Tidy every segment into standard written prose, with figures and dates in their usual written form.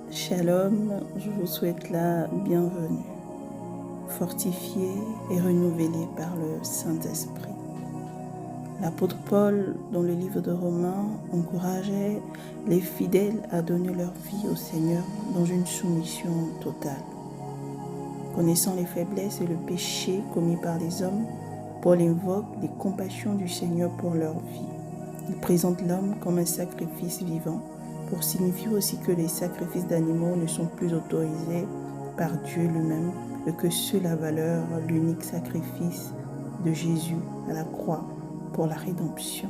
Shalom, je vous souhaite la bienvenue, fortifié et renouvelé par le Saint-Esprit. L'apôtre Paul, dans le livre de Romains, encourageait les fidèles à donner leur vie au Seigneur dans une soumission totale. Connaissant les faiblesses et le péché commis par les hommes, Paul invoque les compassions du Seigneur pour leur vie. Il présente l'homme comme un sacrifice vivant, pour signifier aussi que les sacrifices d'animaux ne sont plus autorisés par Dieu lui-même et que cela valeur l'unique sacrifice de Jésus à la croix pour la rédemption.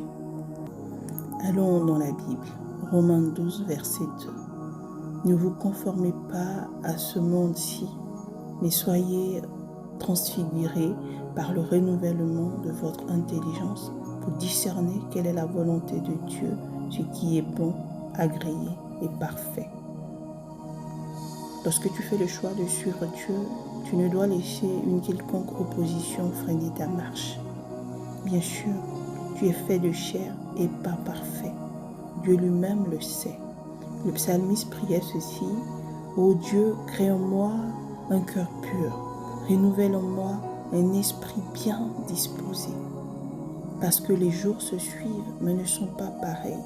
Allons dans la Bible, Romains 12, verset 2. Ne vous conformez pas à ce monde-ci, mais soyez transfigurés par le renouvellement de votre intelligence pour discerner quelle est la volonté de Dieu, ce qui est bon, agréé et parfait. Lorsque tu fais le choix de suivre Dieu, tu ne dois laisser une quelconque opposition freiner ta marche. Bien sûr, tu es fait de chair et pas parfait. Dieu lui-même le sait. Le psalmiste priait ceci: Ô Dieu, crée en moi un cœur pur, renouvelle en moi un esprit bien disposé. Parce que les jours se suivent, mais ne sont pas pareils,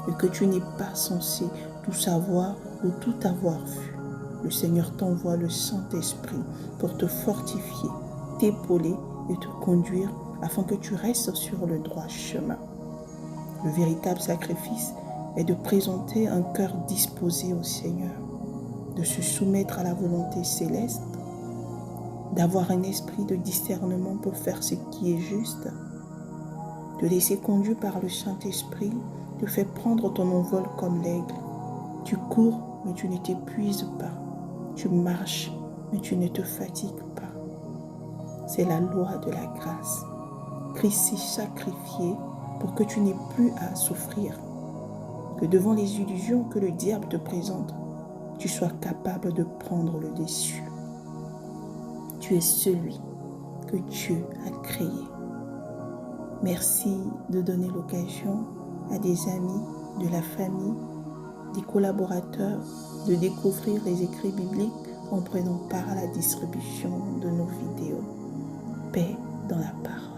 et que tu n'es pas censé tout savoir ou tout avoir vu. Le Seigneur t'envoie le Saint-Esprit pour te fortifier, t'épauler et te conduire afin que tu restes sur le droit chemin. Le véritable sacrifice est de présenter un cœur disposé au Seigneur, de se soumettre à la volonté céleste, d'avoir un esprit de discernement pour faire ce qui est juste, de laisser conduire par le Saint-Esprit, te fait prendre ton envol comme l'aigle. Tu cours, mais tu ne t'épuises pas. Tu marches, mais tu ne te fatigues pas. C'est la loi de la grâce. Christ s'est sacrifié pour que tu n'aies plus à souffrir. Que devant les illusions que le diable te présente, tu sois capable de prendre le dessus. Tu es celui que Dieu a créé. Merci de donner l'occasion à des amis, de la famille, des collaborateurs de découvrir les écrits bibliques en prenant part à la distribution de nos vidéos. Paix dans la parole.